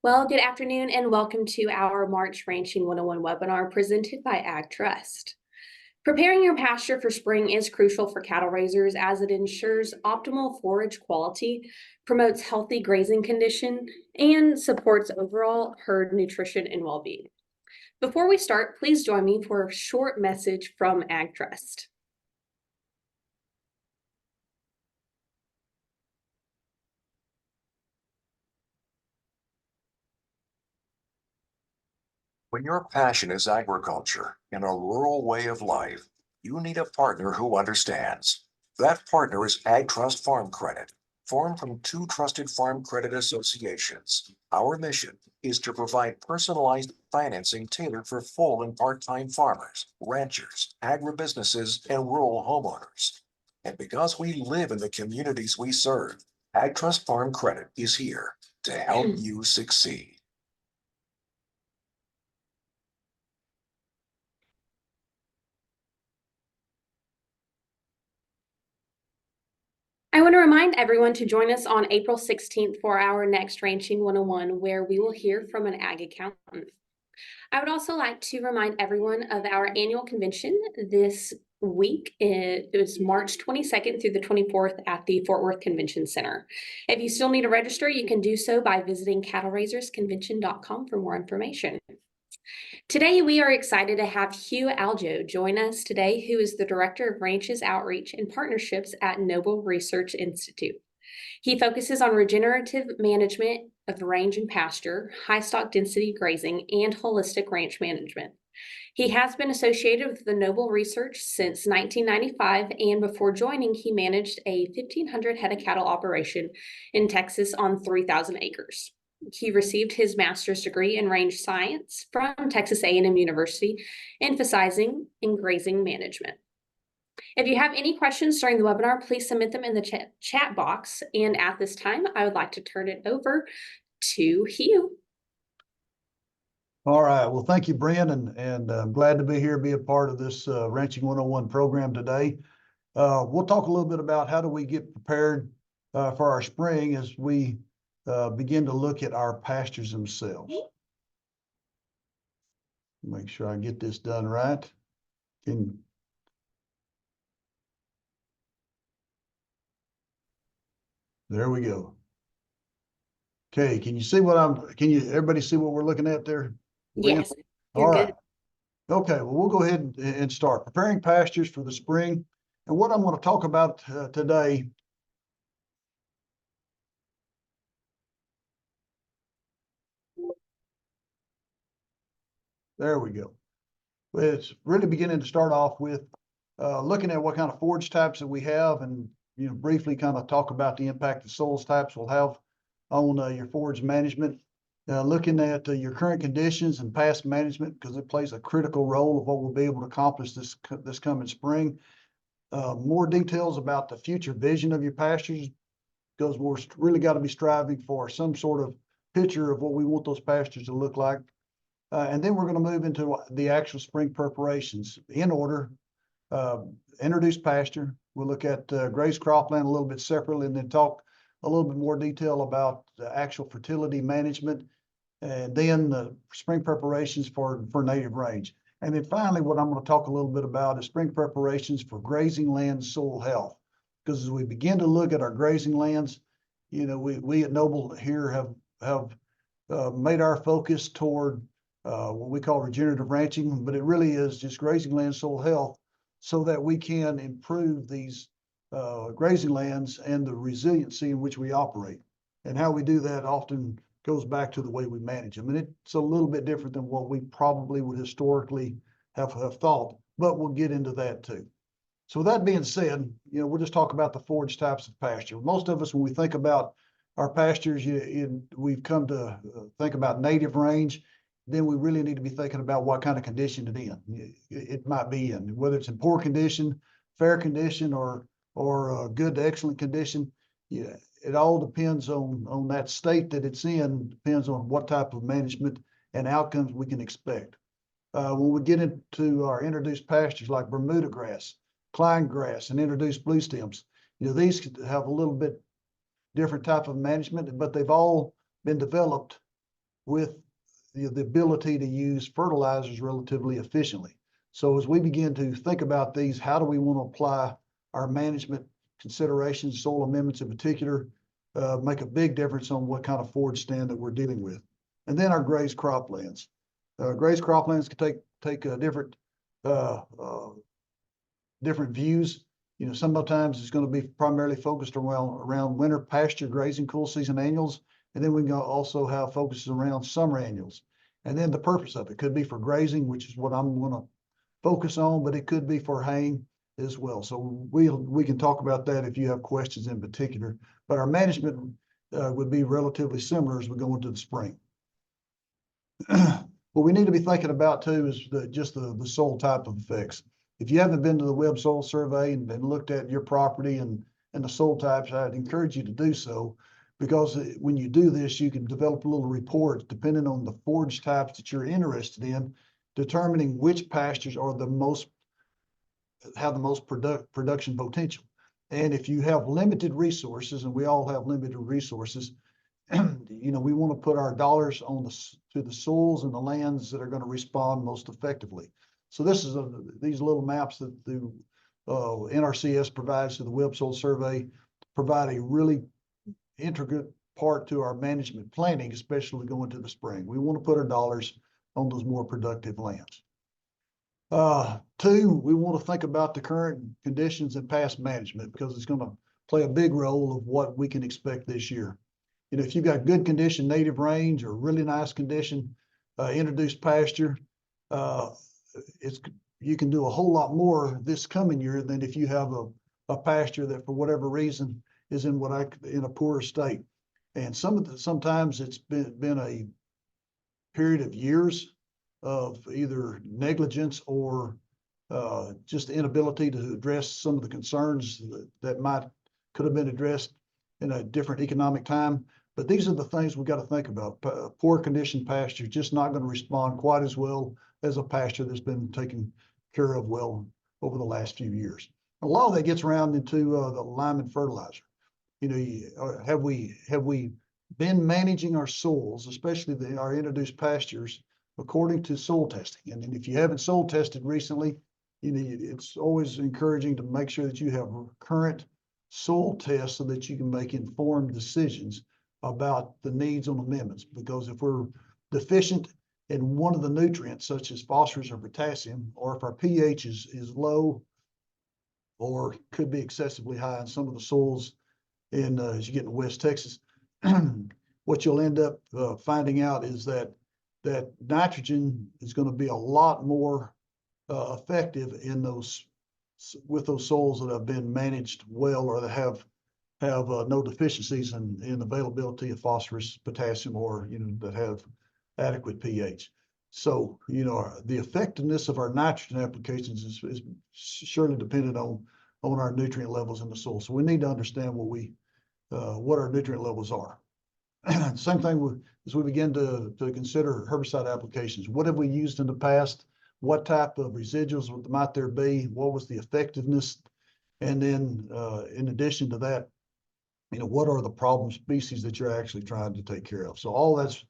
Well, good afternoon and welcome to our March Ranching 101 webinar presented by Ag Trust. Preparing your pasture for spring is crucial for cattle raisers as it ensures optimal forage quality, promotes healthy grazing condition, and supports overall herd nutrition and well-being. Before we start, please join me for a short message from Ag Trust. When your passion is agriculture and a rural way of life, you need a partner who understands. That partner is Ag Trust Farm Credit, formed from two trusted farm credit associations. Our mission is to provide personalized financing tailored for full and part-time farmers, ranchers, agribusinesses, and rural homeowners. And because we live in the communities we serve, Ag Trust Farm Credit is here to help you succeed. I want to remind everyone to join us on April 16th for our next Ranching 101, where we will hear from an ag accountant. I would also like to remind everyone of our annual convention this week. It is March 22nd through the 24th at the Fort Worth Convention Center. If you still need to register, you can do so by visiting cattlерaisersconvention.com for more information. Today, we are excited to have Hugh Aljo join us today, who is the Director of Ranches Outreach and Partnerships at Noble Research Institute. He focuses on regenerative management of range and pasture, high stock density grazing, and holistic ranch management. He has been associated with the Noble Research since 1995, and before joining, he managed a 1,500 head of cattle operation in Texas on 3,000 acres. He received his master's degree in range science from Texas A&M University, emphasizing in grazing management. If you have any questions during the webinar, please submit them in the chat box. And at this time, I would like to turn it over to Hugh. All right. Well, thank you, Brandon, and I'm glad to be here, be a part of this Ranching 101 program today. We'll talk a little bit about how do we get prepared for our spring as we begin to look at our pastures themselves. Make sure I get this done right. There we go. Okay, can you see what everybody see what we're looking at there? Yes. All right. Okay, well, we'll go ahead and start preparing pastures for the spring. And what I'm going to talk about today there we go. It's really beginning to start off with looking at what kind of forage types that we have, and briefly kind of talk about the impact the soils types will have on your forage management. Looking at your current conditions and past management, because it plays a critical role of what we'll be able to accomplish this coming spring. More details about the future vision of your pastures, because we're really got to be striving for some sort of picture of what we want those pastures to look like. And then we're going to move into the actual spring preparations in order. Introduce pasture. We'll look at grazed cropland a little bit separately, and then talk a little bit more detail about the actual fertility management, and then the spring preparations for native range. And then finally, what I'm going to talk a little bit about is spring preparations for grazing land soil health. Because as we begin to look at our grazing lands, we at Noble here have made our focus toward what we call regenerative ranching, but it really is just grazing land soil health, so that we can improve these grazing lands and the resiliency in which we operate. And how we do that often goes back to the way we manage them. And it's a little bit different than what we probably would historically have thought, but we'll get into that too. So with that being said, we'll just talk about the forage types of pasture. Most of us, when we think about our pastures, we've come to think about native range. Then we really need to be thinking about what kind of condition it might be in, whether it's in poor condition, fair condition, or good to excellent condition. It all depends on that state that it's in, depends on what type of management and outcomes we can expect. When we get into our introduced pastures like Bermuda grass, Klein grass, and introduced blue stems, these have a little bit different type of management, but they've all been developed with the ability to use fertilizers relatively efficiently. So as we begin to think about these, how do we want to apply our management considerations, soil amendments in particular, make a big difference on what kind of forage stand that we're dealing with. And then our grazed croplands. Grazed croplands can take different views. You know, sometimes it's going to be primarily focused around winter pasture grazing, cool season annuals. And then we can also have focuses around summer annuals. And then the purpose of it could be for grazing, which is what I'm going to focus on, but it could be for haying as well. So we can talk about that if you have questions in particular. But our management would be relatively similar as we go into the spring. What we need to be thinking about too is just the soil type of effects. If you haven't been to the web soil survey and looked at your property and the soil types, I'd encourage you to do so, because when you do this, you can develop a little report depending on the forage types that you're interested in, determining which pastures are have the most production potential. And if you have limited resources, and we all have limited resources, you know, we want to put our dollars to the soils and the lands that are going to respond most effectively. So this is these little maps that the NRCS provides to the web soil survey provide a really intricate part to our management planning, especially going to the spring. We want to put our dollars on those more productive lands. Two, we want to think about the current conditions and past management, because it's going to play a big role of what we can expect this year. You know, if you've got good condition native range or really nice condition introduced pasture, you can do a whole lot more this coming year than if you have a pasture that for whatever reason is in a poorer state. And sometimes it's been a period of years of either negligence or just inability to address some of the concerns that could have been addressed in a different economic time. But these are the things we've got to think about. Poor condition pasture just not going to respond quite as well as a pasture that's been taken care of well over the last few years. A lot of that gets around into the lime and fertilizer. You know, have we been managing our soils, especially our introduced pastures, according to soil testing? And if you haven't soil tested recently, you know, it's always encouraging to make sure that you have current soil tests so that you can make informed decisions about the needs on amendments. Because if we're deficient in one of the nutrients, such as phosphorus or potassium, or if our pH is low or could be excessively high in some of the soils as you get into West Texas, what you'll end up finding out is that nitrogen is going to be a lot more effective with those soils that have been managed well, or that have no deficiencies in availability of phosphorus, potassium, or, you know, that have adequate pH. So, you know, the effectiveness of our nitrogen applications is surely dependent on our nutrient levels in the soil. So we need to understand what our nutrient levels are. Same thing as we begin to consider herbicide applications. What have we used in the past? What type of residuals might there be? What was the effectiveness? And then in addition to that, you know, what are the problem species that you're actually trying to take care of? So all that's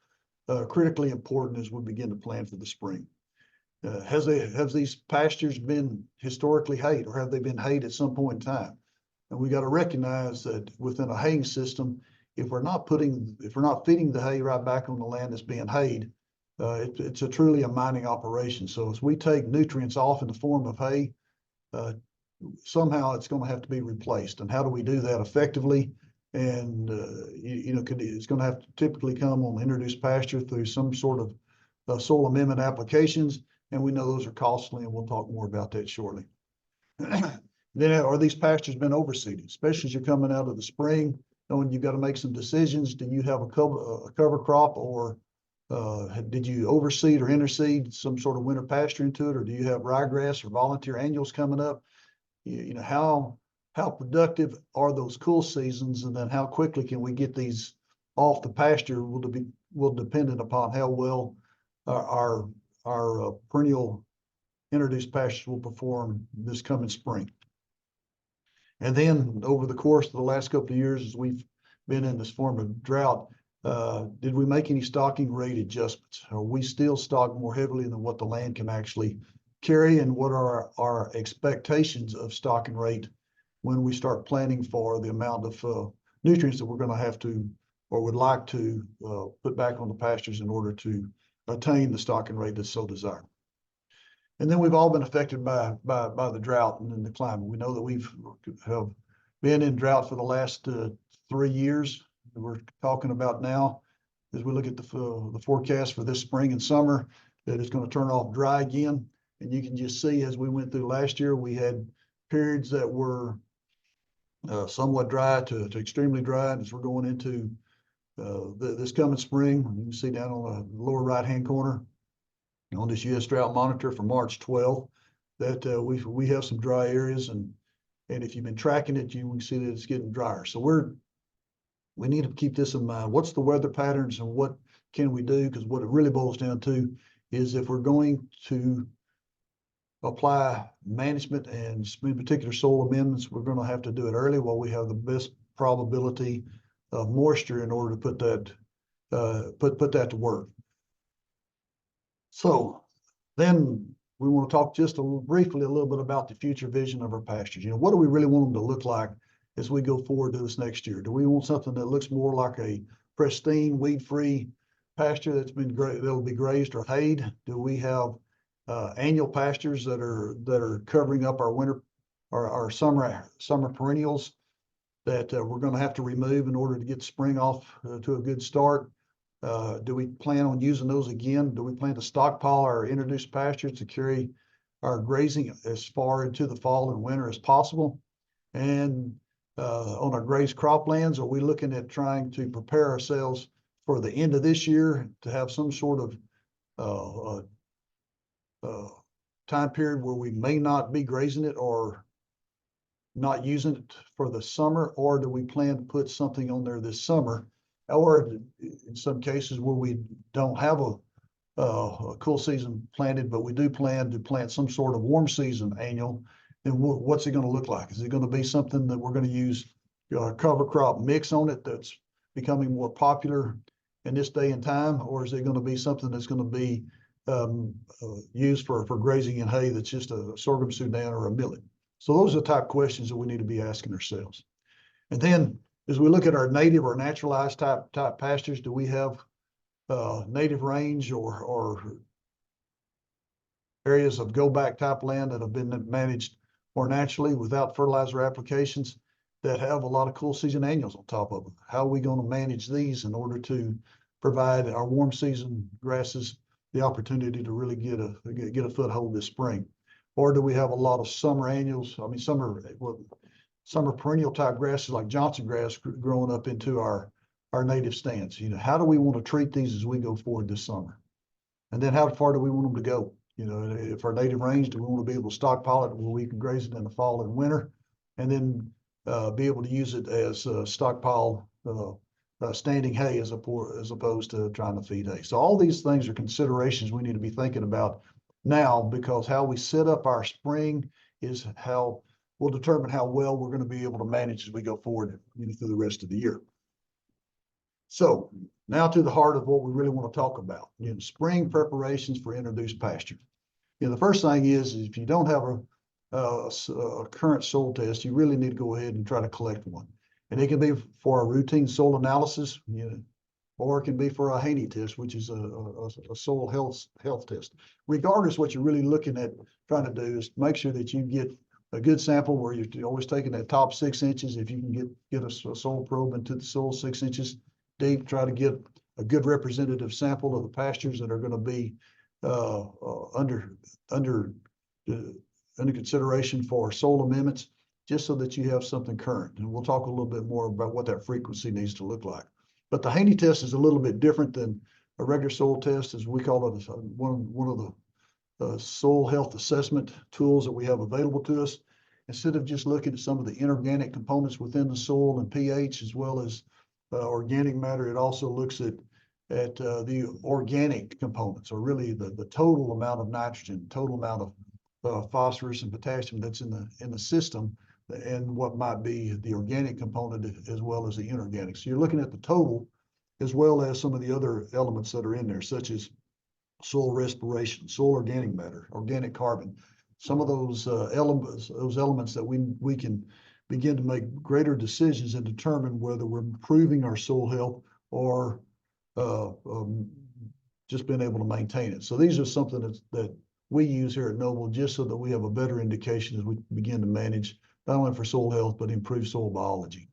critically important as we begin to plan for the spring. Have these pastures been historically hayed, or have they been hayed at some point in time? And we got to recognize that within a haying system, if we're not feeding the hay right back on the land that's being hayed, it's truly a mining operation. So as we take nutrients off in the form of hay, somehow it's going to have to be replaced. And how do we do that effectively? And it's going to have to typically come on introduced pasture through some sort of soil amendment applications. And we know those are costly, and we'll talk more about that shortly. Then are these pastures been overseeded, especially as you're coming out of the spring, knowing you've got to make some decisions. Do you have a cover crop, or did you overseed or interseed some sort of winter pasture into it, or do you have ryegrass or volunteer annuals coming up? You know, how productive are those cool seasons, and then how quickly can we get these off the pasture will depend upon how well our perennial introduced pastures will perform this coming spring. And then over the course of the last couple of years, as we've been in this form of drought, Did we make any stocking rate adjustments? Are we still stocked more heavily than what the land can actually carry? And what are our expectations of stocking rate when we start planning for the amount of nutrients that we're going to have to or would like to put back on the pastures in order to attain the stocking rate that's so desired? And then we've all been affected by the drought and the climate. We know that have been in drought for the last 3 years. We're talking about now, as we look at the forecast for this spring and summer, that it's going to turn off dry again. And you can just see as we went through last year, we had periods that were somewhat dry to extremely dry. And as we're going into this coming spring, you can see down on the lower right-hand corner on this U.S. drought monitor for March 12th that we have some dry areas, and if you've been tracking it, you can see that it's getting drier. So we need to keep this in mind. What's the weather patterns and what can we do? Because what it really boils down to is if we're going to apply management and in particular soil amendments, we're going to have to do it early while we have the best probability of moisture in order to put that to work. So then we want to talk just briefly a little bit about the future vision of our pastures. You know, what do we really want them to look like as we go forward to this next year? Do we want something that looks more like a pristine, weed-free pasture that'll be grazed or hayed? Do we have annual pastures that are covering up our winter or our summer perennials that we're going to have to remove in order to get spring off to a good start? Do we plan on using those again? Do we plan to stockpile our introduced pastures to carry our grazing as far into the fall and winter as possible? And on our grazed croplands, are we looking at trying to prepare ourselves for the end of this year to have some sort of time period where we may not be grazing it or not using it for the summer? Or do we plan to put something on there this summer? Or in some cases where we don't have a cool season planted, but we do plan to plant some sort of warm season annual, then what's it going to look like? Is it going to be something that we're going to use a cover crop mix on it that's becoming more popular in this day and time? Or is it going to be something that's going to be used for grazing and hay that's just a sorghum Sudan or a millet? So those are the type of questions that we need to be asking ourselves. And then as we look at our native or naturalized type pastures, do we have native range or areas of go back type land that have been managed more naturally without fertilizer applications that have a lot of cool season annuals on top of them? How are we going to manage these in order to provide our warm season grasses the opportunity to really get a foothold this spring? Or do we have a lot of summer annuals? I mean, summer perennial type grasses like Johnson grass growing up into our native stands. You know, how do we want to treat these as we go forward this summer? And then how far do we want them to go? You know, if our native range, do we want to be able to stockpile it where we can graze it in the fall and winter, and then be able to use it as stockpile standing hay as opposed to trying to feed hay? So all these things are considerations we need to be thinking about now, because how we set up our spring is how will determine how well we're going to be able to manage as we go forward, you know, through the rest of the year. So now to the heart of what we really want to talk about, you know, spring preparations for introduced pasture. You know, the first thing is if you don't have a current soil test, you really need to go ahead and try to collect one. And it can be for a routine soil analysis, you know, or it can be for a Haney test, which is a soil health test. Regardless, what you're really looking at trying to do is make sure that you get a good sample where you're always taking that top 6 inches. If you can get a soil probe into the soil 6 inches deep, try to get a good representative sample of the pastures that are going to be under consideration for soil amendments, just so that you have something current. And we'll talk a little bit more about what that frequency needs to look like. But the Haney test is a little bit different than a regular soil test, as we call it, one of the soil health assessment tools that we have available to us. Instead of just looking at some of the inorganic components within the soil and pH as well as organic matter, it also looks at the organic components, or really the total amount of nitrogen, total amount of phosphorus and potassium that's in the system, and what might be the organic component as well as the inorganic. So you're looking at the total as well as some of the other elements that are in there, such as soil respiration, soil organic matter, organic carbon. Some of those elements that we can begin to make greater decisions and determine whether we're improving our soil health or just being able to maintain it. So these are something that we use here at Noble just so that we have a better indication as we begin to manage not only for soil health, but improve soil biology.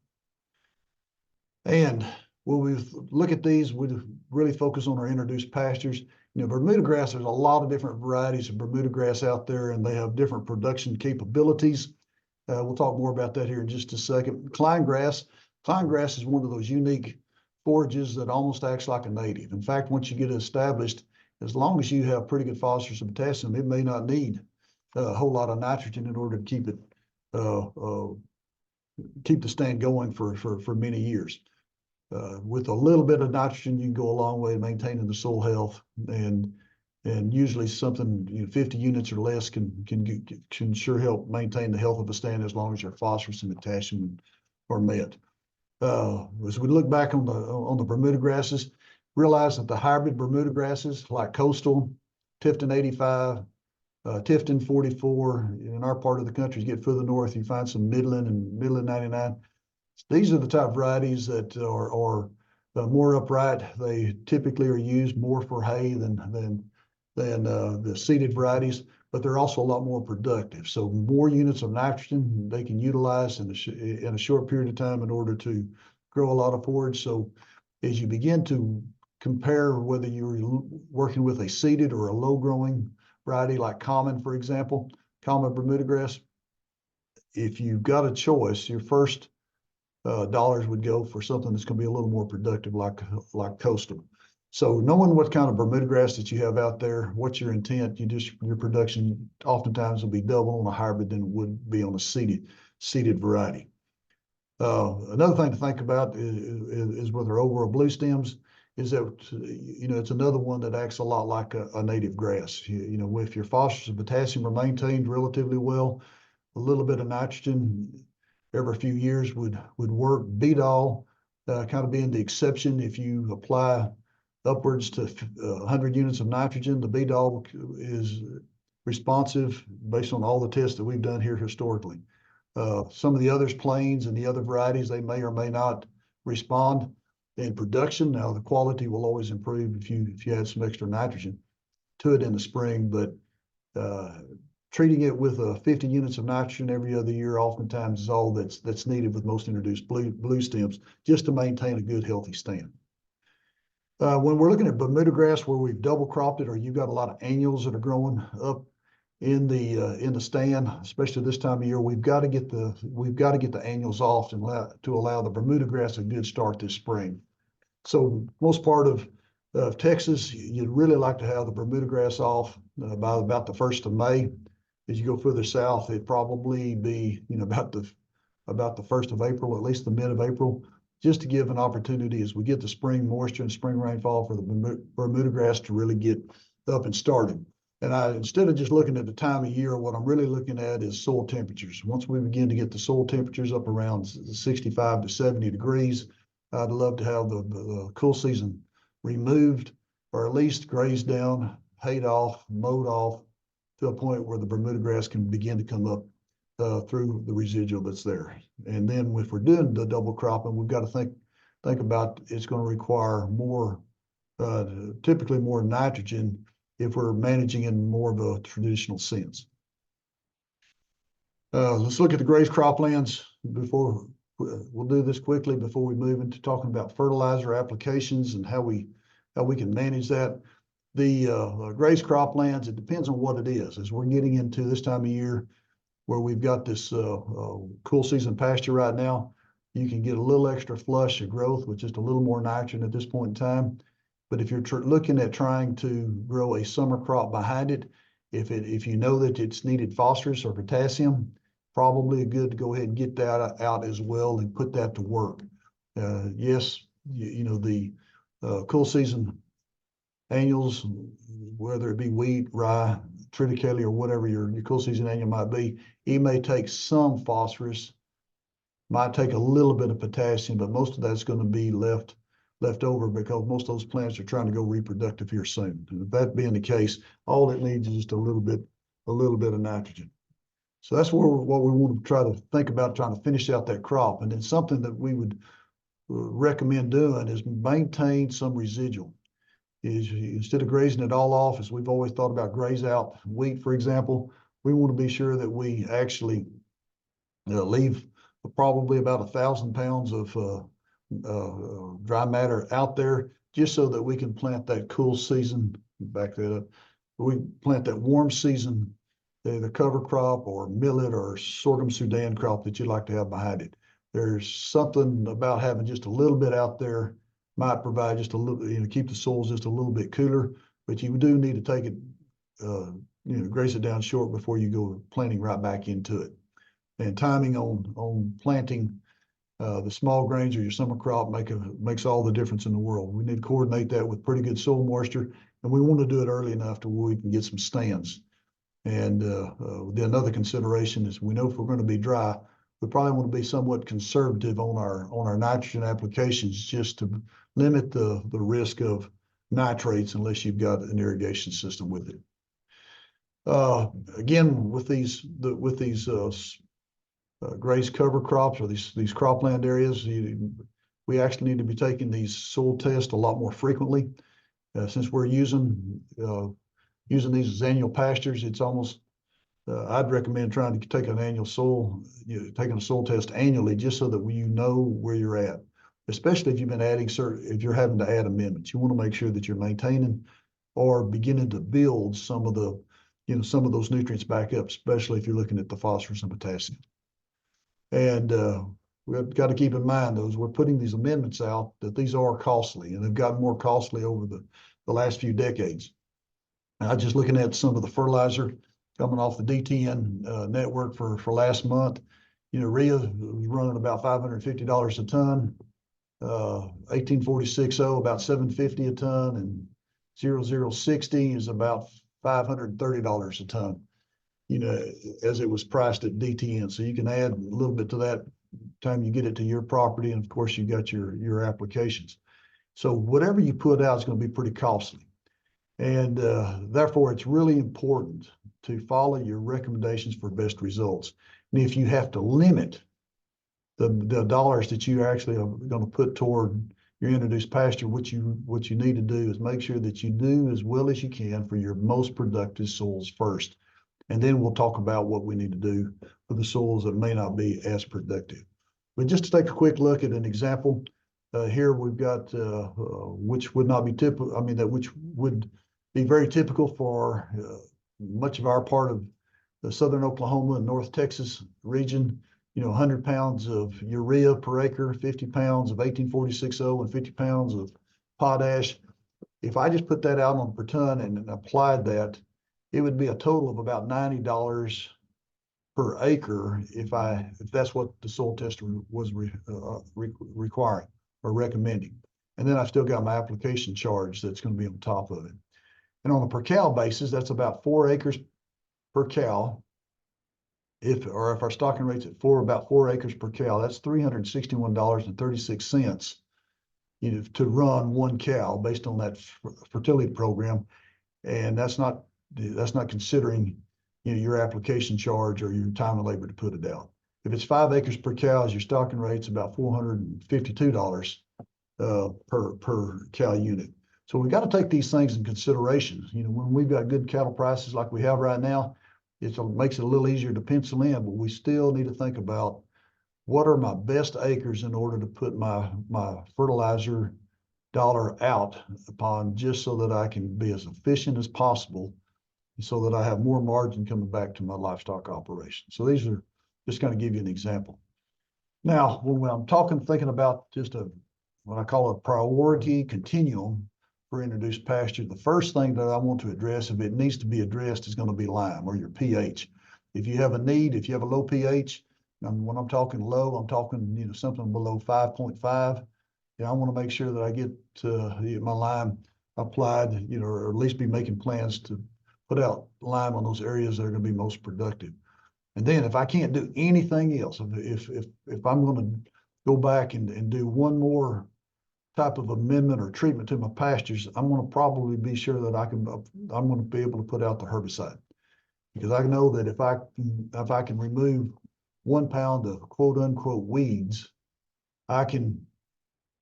And when we look at these, we really focus on our introduced pastures. You know, Bermuda grass, there's a lot of different varieties of Bermuda grass out there, and they have different production capabilities. We'll talk more about that here in just a second. Cline grass is one of those unique forages that almost acts like a native. In fact, once you get it established, as long as you have pretty good phosphorus and potassium, it may not need a whole lot of nitrogen in order to keep it keep the stand going for many years. With a little bit of nitrogen, you can go a long way in maintaining the soil health, and usually something 50 units or less can sure help maintain the health of a stand as long as your phosphorus and potassium are met. As we look back on the Bermuda grasses, realize that the hybrid Bermuda grasses like Coastal, Tifton 85, Tifton 44, in our part of the country, you get further north, you find some Midland and Midland 99. These are the type of varieties that are more upright. They typically are used more for hay than the seeded varieties, but they're also a lot more productive. So more units of nitrogen they can utilize in a short period of time in order to grow a lot of forage. So as you begin to compare whether you're working with a seeded or a low growing variety like common, for example, common Bermuda grass, if you've got a choice, your first dollars would go for something that's going to be a little more productive like Coastal. So knowing what kind of Bermuda grass that you have out there, what's your intent, your production oftentimes will be double on a hybrid than it would be on a seeded variety. Another thing to think about is with our overall blue stems is that, it's another one that acts a lot like a native grass. If your phosphorus and potassium are maintained relatively well, a little bit of nitrogen every few years would work. Beadall kind of being the exception. If you apply upwards to 100 units of nitrogen, the Beadall is responsive based on all the tests that we've done here historically. Some of the others, plains and the other varieties, they may or may not respond in production. Now, the quality will always improve if you add some extra nitrogen to it in the spring, but treating it with 50 units of nitrogen every other year oftentimes is all that's needed with most introduced blue stems just to maintain a good, healthy stand. When we're looking at Bermuda grass where we've double cropped it or you've got a lot of annuals that are growing up in the stand, especially this time of year, we've got to get the annuals off to allow the Bermuda grass a good start this spring. So most part of Texas, you'd really like to have the Bermuda grass off by about the 1st of May. As you go further south, it'd probably be about the 1st of April, at least the mid of April, just to give an opportunity as we get the spring moisture and spring rainfall for the Bermuda grass to really get up and started. And instead of just looking at the time of year, what I'm really looking at is soil temperatures. Once we begin to get the soil temperatures up around 65 to 70 degrees, I'd love to have the cool season removed or at least grazed down, hayed off, mowed off to a point where the Bermuda grass can begin to come up through the residual that's there. And then if we're doing the double cropping, we've got to think about it's going to require more, typically more nitrogen if we're managing in more of a traditional sense. Let's look at the grazed croplands before we'll do this quickly before we move into talking about fertilizer applications and how we can manage that. The grazed croplands, it depends on what it is. As we're getting into this time of year where we've got this cool season pasture right now, you can get a little extra flush of growth with just a little more nitrogen at this point in time. But if you're looking at trying to grow a summer crop behind it, if you know that it's needed phosphorus or potassium, probably good to go ahead and get that out as well and put that to work. Yes, the cool season annuals, whether it be wheat, rye, triticale, or whatever your cool season annual might be, it may take some phosphorus, might take a little bit of potassium, but most of that's going to be left left over because most of those plants are trying to go reproductive here soon. And if that being the case, all it needs is just a little bit of nitrogen. So that's what we want to try to think about, trying to finish out that crop. And then something that we would recommend doing is maintain some residual. Is instead of grazing it all off, as we've always thought about graze out wheat, for example, we want to be sure that we actually leave probably about 1,000 pounds of dry matter out there, just so that we can plant that cool season. Back that up. We plant that warm season, the cover crop or millet or sorghum Sudan crop that you'd like to have behind it. There's something about having just a little bit out there might provide just a little, keep the soils just a little bit cooler, but you do need to take it, graze it down short before you go planting right back into it. And timing on planting the small grains or your summer crop makes all the difference in the world. We need to coordinate that with pretty good soil moisture, and we want to do it early enough to where we can get some stands. And then another consideration is we know if we're going to be dry, we probably want to be somewhat conservative on our nitrogen applications, just to limit the risk of nitrates unless you've got an irrigation system with it. Again, with these grazed cover crops or these cropland areas, we actually need to be taking these soil tests a lot more frequently. Since we're using these as annual pastures, it's almost I'd recommend trying to take an annual taking a soil test annually, just so that you know where you're at. Especially if you've been adding if you're having to add amendments, you want to make sure that you're maintaining or beginning to build some of those nutrients back up, especially if you're looking at the phosphorus and potassium. And we've got to keep in mind, though, as we're putting these amendments out, that these are costly, and they've gotten more costly over the last few decades. Now, just looking at some of the fertilizer coming off the DTN network for last month, urea was running about $550 a ton, 1846.0 about $750 a ton, and 0060 is about $530 a ton, as it was priced at DTN. So you can add a little bit to that time you get it to your property, and of course you got your applications. So whatever you put out is going to be pretty costly, and therefore it's really important to follow your recommendations for best results. And if you have to limit the dollars that you actually are going to put toward your introduced pasture, what you need to do is make sure that you do as well as you can for your most productive soils first. And then we'll talk about what we need to do for the soils that may not be as productive. But just to take a quick look at an example, here we've got which would not be typical, which would be very typical for much of our part of the southern Oklahoma and North Texas region. 100 pounds of urea per acre, 50 pounds of 1846.0, and 50 pounds of potash. If I just put that out on per ton and applied that, it would be a total of about $90 per acre if that's what the soil tester was requiring or recommending. And then I still got my application charge that's going to be on top of it. And on a per cow basis, that's about 4 acres per cow. If our stocking rate's at about 4 acres per cow, that's $361.36, to run one cow based on that fertility program. And that's not considering, your application charge or your time and labor to put it out. If it's 5 acres per cow, your stocking rate's about $452 per cow unit. So we've got to take these things in consideration. When we've got good cattle prices like we have right now, it makes it a little easier to pencil in, but we still need to think about what are my best acres in order to put my fertilizer dollar out upon, just so that I can be as efficient as possible, so that I have more margin coming back to my livestock operation. So these are just going to give you an example. Now, when I'm thinking about just what I call a priority continuum for introduced pasture, the first thing that I want to address, if it needs to be addressed, is going to be lime, or your pH. If you have a low pH, and when I'm talking low, I'm talking something below 5.5. I want to make sure that I get my lime applied, or at least be making plans to put out lime on those areas that are going to be most productive. And then if I can't do anything else, if I'm going to go back and do one more type of amendment or treatment to my pastures, I'm going to probably be sure that I'm going to be able to put out the herbicide. Because I know that if I can remove 1 pound of quote unquote weeds, I can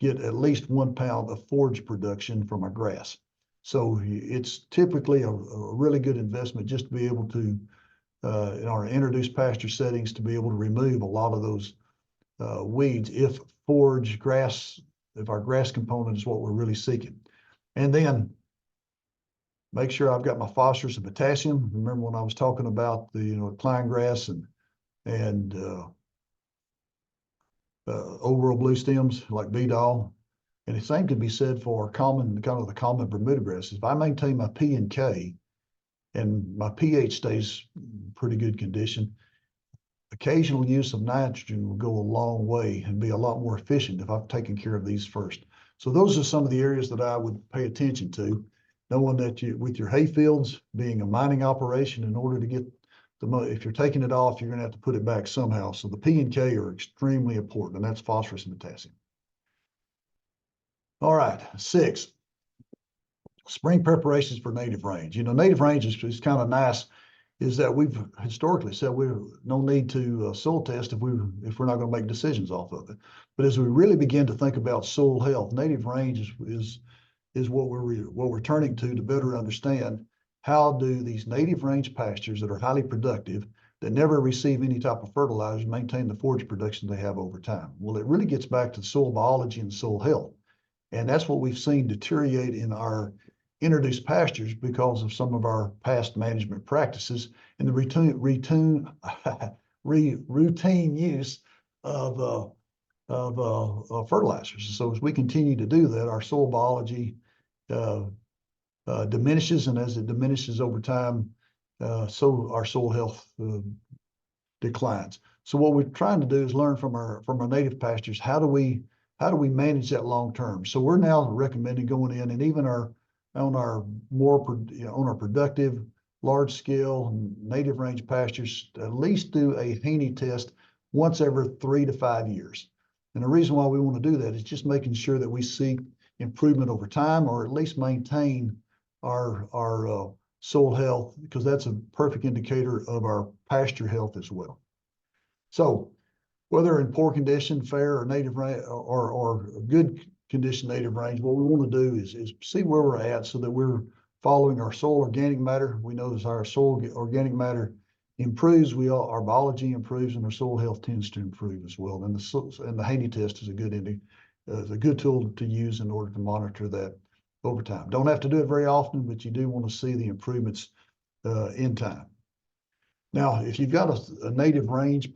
get at least 1 pound of forage production from my grass. So it's typically a really good investment just to be able to, in our introduced pasture settings, to be able to remove a lot of those weeds if our grass component is what we're really seeking. And then make sure I've got my phosphorus and potassium. Remember when I was talking about the pine grass and overall blue stems like beedall. And the same can be said for the common Bermuda grass. If I maintain my P and K and my pH stays in pretty good condition, occasional use of nitrogen will go a long way and be a lot more efficient if I've taken care of these first. So those are some of the areas that I would pay attention to, knowing that with your hay fields being a mining operation, in order to get if you're taking it off, you're going to have to put it back somehow. So the P and K are extremely important, and that's phosphorus and potassium. All right, 6, spring preparations for native range. Native range is kind of nice, is that we've historically said we're no need to soil test if we're not going to make decisions off of it. But as we really begin to think about soil health, native range is what we're turning to better understand how do these native range pastures that are highly productive, that never receive any type of fertilizers, maintain the forage production they have over time. Well, it really gets back to soil biology and soil health. And that's what we've seen deteriorate in our introduced pastures because of some of our past management practices and the routine use of fertilizers. So as we continue to do that, our soil biology diminishes, and as it diminishes over time, so our soil health declines. So what we're trying to do is learn from our native pastures, how do we manage that long term? So we're now recommending going in and even on our productive, large scale native range pastures, at least do a Haney test once every 3 to 5 years. And the reason why we want to do that is just making sure that we see improvement over time, or at least maintain our soil health, because that's a perfect indicator of our pasture health as well. So whether in poor condition, fair, or native range, or good condition native range, what we want to do is see where we're at so that we're following our soil organic matter. We know as our soil organic matter improves, our biology improves, and our soil health tends to improve as well. And the Haney test is a good tool to use in order to monitor that over time. Don't have to do it very often, but you do want to see the improvements in time. Now, if you've got a native range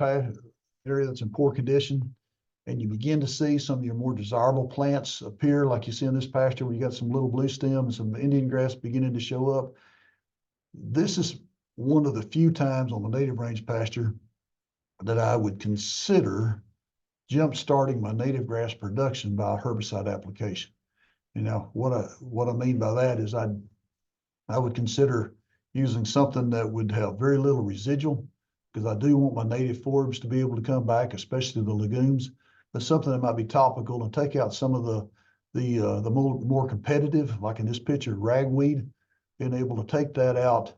area that's in poor condition, and you begin to see some of your more desirable plants appear, like you see in this pasture, where you got some little blue stem and some Indian grass beginning to show up, this is one of the few times on the native range pasture that I would consider jump-starting my native grass production by a herbicide application. What I mean by that is I would consider using something that would have very little residual, because I do want my native forbs to be able to come back, especially the legumes, but something that might be topical and take out some of the more competitive, like in this picture, ragweed, being able to take that out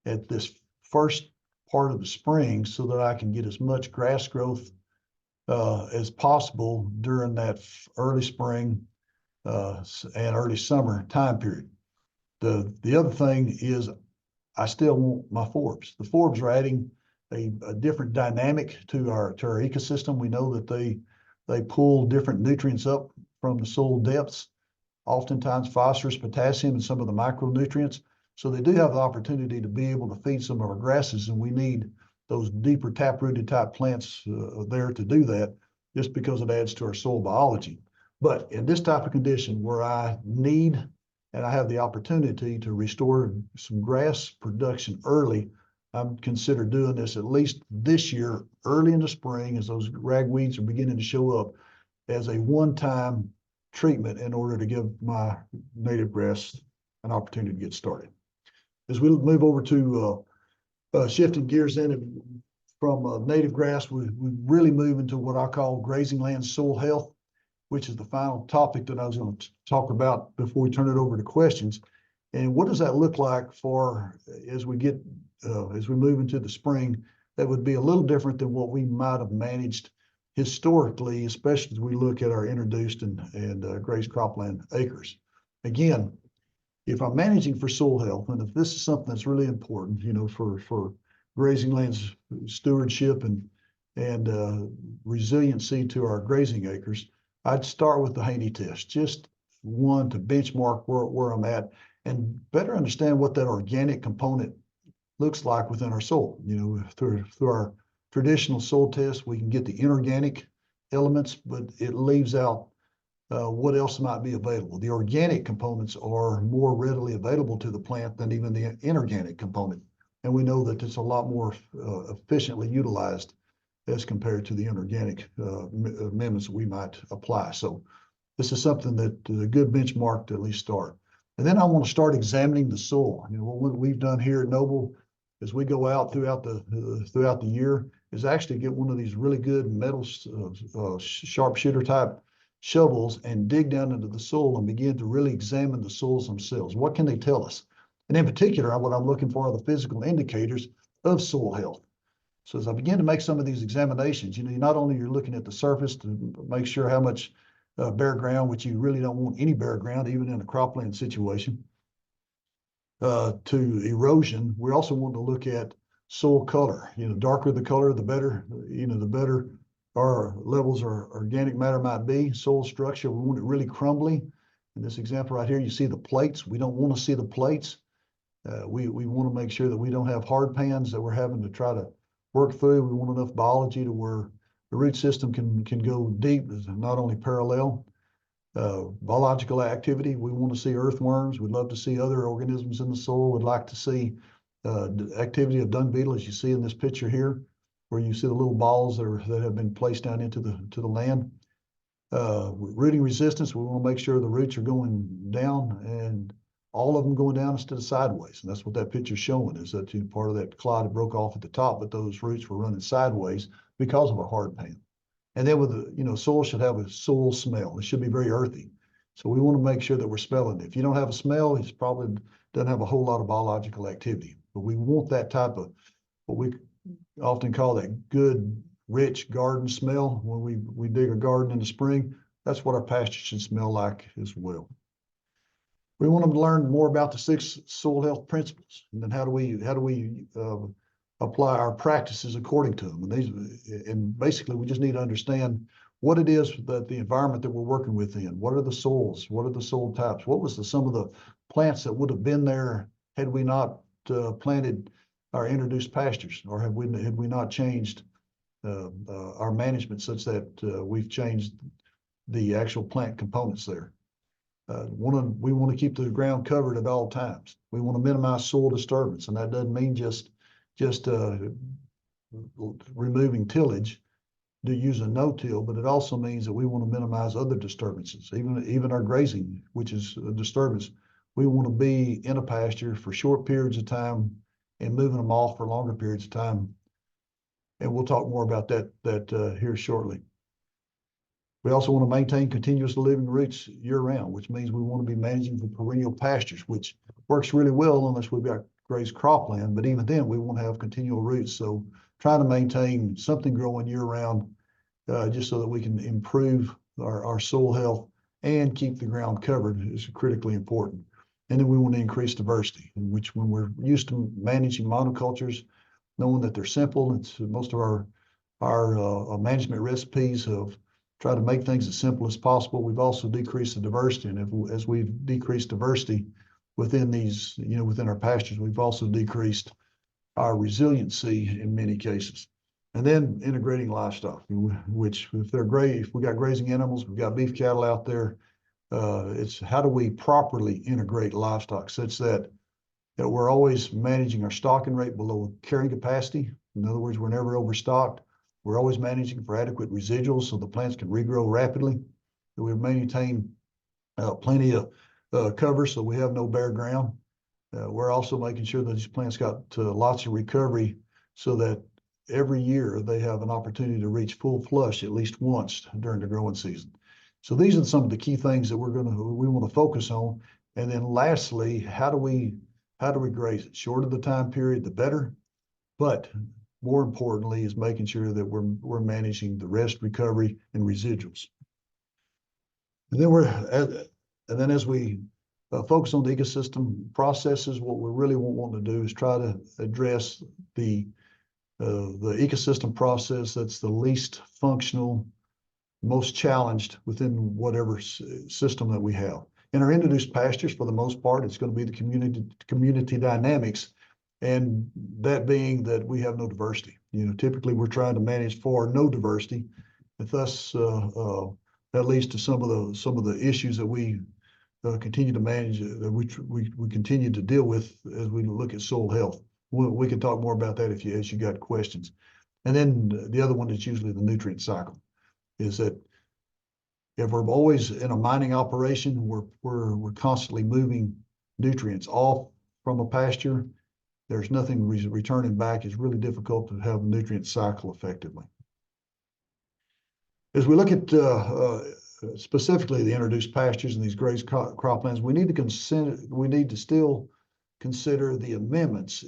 at this first part of the spring so that I can get as much grass growth as possible during that early spring and early summer time period. The other thing is I still want my forbs. The forbs are adding a different dynamic to our ecosystem. We know that they pull different nutrients up from the soil depths, oftentimes phosphorus, potassium, and some of the micronutrients. So they do have the opportunity to be able to feed some of our grasses, and we need those deeper taprooted type plants there to do that, just because it adds to our soil biology. But in this type of condition where I need and I have the opportunity to restore some grass production early, I'd consider doing this at least this year, early in the spring, as those ragweeds are beginning to show up, as a one-time treatment in order to give my native grass an opportunity to get started. As we move over to shifting gears in from native grass, we really move into what I call grazing land soil health. which is the final topic that I was going to talk about before we turn it over to questions. And what does that look like for as we move into the spring? That would be a little different than what we might have managed historically, especially as we look at our introduced and grazed cropland acres. Again, if I'm managing for soil health, and if this is something that's really important, for grazing lands stewardship and resiliency to our grazing acres, I'd start with the Haney test, just one to benchmark where I'm at and better understand what that organic component looks like within our soil. Through our traditional soil test, we can get the inorganic elements, but it leaves out what else might be available. The organic components are more readily available to the plant than even the inorganic component. And we know that it's a lot more efficiently utilized as compared to the inorganic amendments we might apply. So this is something that is a good benchmark to at least start. And then I want to start examining the soil. What we've done here at Noble as we go out throughout the year is actually get one of these really good metal sharpshooter type shovels and dig down into the soil and begin to really examine the soils themselves. What can they tell us? And in particular, what I'm looking for are the physical indicators of soil health. So as I begin to make some of these examinations, not only you're looking at the surface to make sure how much bare ground, which you really don't want any bare ground, even in a cropland situation, to erosion. We also want to look at soil color. Darker the color, the better, the better our levels of organic matter might be. Soil structure, we want it really crumbly. In this example right here, you see the plates. We don't want to see the plates. We want to make sure that we don't have hard pans that we're having to try to work through. We want enough biology to where the root system can go deep, not only parallel. Biological activity, we want to see earthworms. We'd love to see other organisms in the soil. We'd like to see activity of dung beetle, as you see in this picture here, where you see the little balls that have been placed down into the land. Rooting resistance, we want to make sure the roots are going down and all of them going down instead of sideways. And that's what that picture's showing, is that part of that clod broke off at the top, but those roots were running sideways because of a hard pan. And then with the, soil should have a soil smell. It should be very earthy. So we want to make sure that we're smelling it. If you don't have a smell, it probably doesn't have a whole lot of biological activity. But we want that type of, what we often call that good, rich garden smell. When we dig a garden in the spring, that's what our pasture should smell like as well. We want them to learn more about the 6 soil health principles, and then how do we apply our practices according to them. And basically, we just need to understand what it is that the environment that we're working within. What are the soils? What are the soil types? What was some of the plants that would have been there had we not planted our introduced pastures, or had we not changed our management such that we've changed the actual plant components there. We want to keep the ground covered at all times. We want to minimize soil disturbance, and that doesn't mean just removing tillage to use a no-till, but it also means that we want to minimize other disturbances, even our grazing, which is a disturbance. We want to be in a pasture for short periods of time and moving them off for longer periods of time. And we'll talk more about that here shortly. We also want to maintain continuous living roots year-round, which means we want to be managing for perennial pastures, which works really well unless we've got grazed cropland. But even then, we want to have continual roots. So trying to maintain something growing year-round, just so that we can improve our soil health and keep the ground covered is critically important. And then we want to increase diversity, in which when we're used to managing monocultures, knowing that they're simple, it's most of our management recipes have try to make things as simple as possible. We've also decreased the diversity, and as we've decreased diversity within these, within our pastures, we've also decreased our resiliency in many cases. And then integrating livestock, which if we got grazing animals, we've got beef cattle out there, it's how do we properly integrate livestock such that we're always managing our stocking rate below carrying capacity. In other words, we're never overstocked. We're always managing for adequate residuals so the plants can regrow rapidly. We maintain plenty of cover so we have no bare ground. We're also making sure that these plants got lots of recovery so that every year they have an opportunity to reach full flush at least once during the growing season. So these are some of the key things that we want to focus on. And then lastly, how do we graze it? Shorter the time period, the better. But more importantly is making sure that we're managing the rest, recovery, and residuals. And then as we focus on the ecosystem processes, what we really want to do is try to address the ecosystem process that's the least functional, most challenged within whatever system that we have. In our introduced pastures, for the most part, it's going to be the community dynamics, and that being that we have no diversity. Typically we're trying to manage for no diversity, and thus that leads to some of the issues that we continue to manage, that we continue to deal with as we look at soil health. We can talk more about that as you got questions. And then the other one is usually the nutrient cycle. Is that if we're always in a mining operation, we're constantly moving nutrients off from a pasture. There's nothing returning back. It's really difficult to have a nutrient cycle effectively. As we look at specifically the introduced pastures and these grazed croplands, we need to still consider the amendments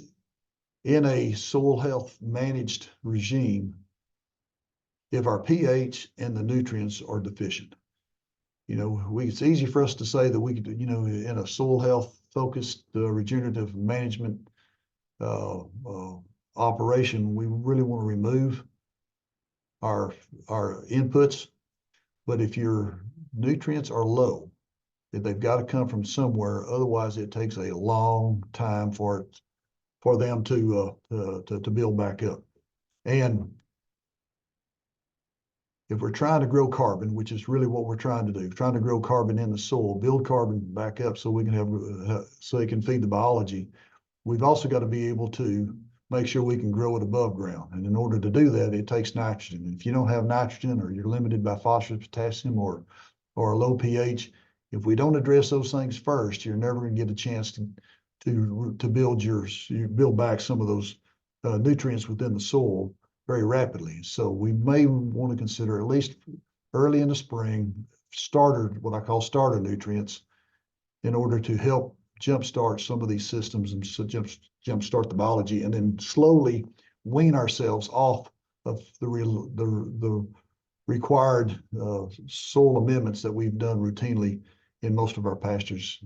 in a soil health managed regime if our pH and the nutrients are deficient. It's easy for us to say that we could, in a soil health focused regenerative management operation, we really want to remove our inputs. But if your nutrients are low, they've got to come from somewhere. Otherwise, it takes a long time for them to build back up. And if we're trying to grow carbon, which is really what we're trying to do, trying to grow carbon in the soil, build carbon back up so we can so it can feed the biology, we've also got to be able to make sure we can grow it above ground. And in order to do that, it takes nitrogen. And if you don't have nitrogen, or you're limited by phosphorus, potassium, or a low pH, if we don't address those things first, you're never going to get a chance to build back some of those nutrients within the soil very rapidly. So we may want to consider, at least early in the spring, what I call starter nutrients, in order to help jumpstart some of these systems and jumpstart the biology, and then slowly wean ourselves off of the required soil amendments that we've done routinely in most of our pastures,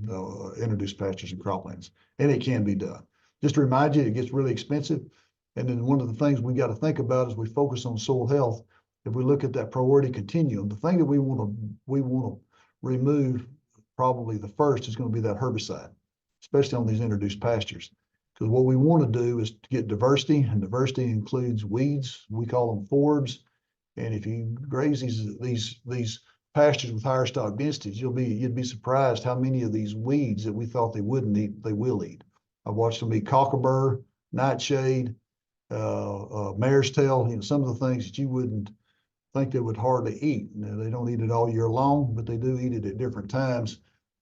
introduced pastures and croplands. And it can be done. Just to remind you, it gets really expensive. And then one of the things we got to think about as we focus on soil health, if we look at that priority continuum, the thing that we want to remove probably the first is going to be that herbicide, especially on these introduced pastures. Because what we want to do is to get diversity, and diversity includes weeds. We call them forbs. And if you graze these pastures with higher stock densities, you'd be surprised how many of these weeds that we thought they wouldn't eat, they will eat. I've watched them eat cocklebur, nightshade, mare's tail, some of the things that you wouldn't think they would hardly eat. Now, they don't eat it all year long, but they do eat it at different times.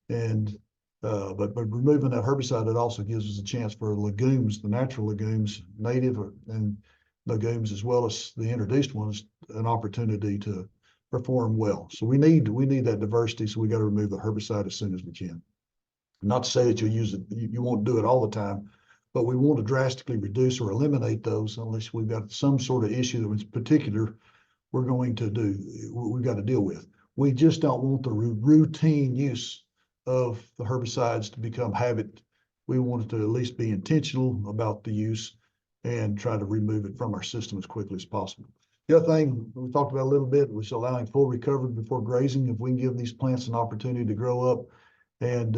And but removing that herbicide, it also gives us a chance for legumes, the natural legumes, native and legumes, as well as the introduced ones, an opportunity to perform well. So we need that diversity. So we got to remove the herbicide as soon as we can. Not to say that you'll use it, you won't do it all the time, but we want to drastically reduce or eliminate those unless we've got some sort of issue that in particular we've got to deal with. We just don't want the routine use of the herbicides to become habit. We want it to at least be intentional about the use and try to remove it from our system as quickly as possible. The other thing we talked about a little bit was allowing full recovery before grazing. If we can give these plants an opportunity to grow up and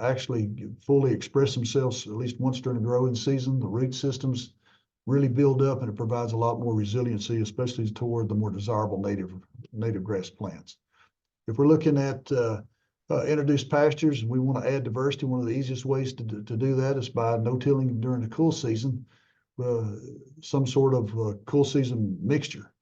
actually fully express themselves at least once during the growing season, the root systems really build up, and it provides a lot more resiliency, especially toward the more desirable native grass plants. If we're looking at introduced pastures and we want to add diversity, one of the easiest ways to do that is by no tilling during the cool season, some sort of cool season mixture.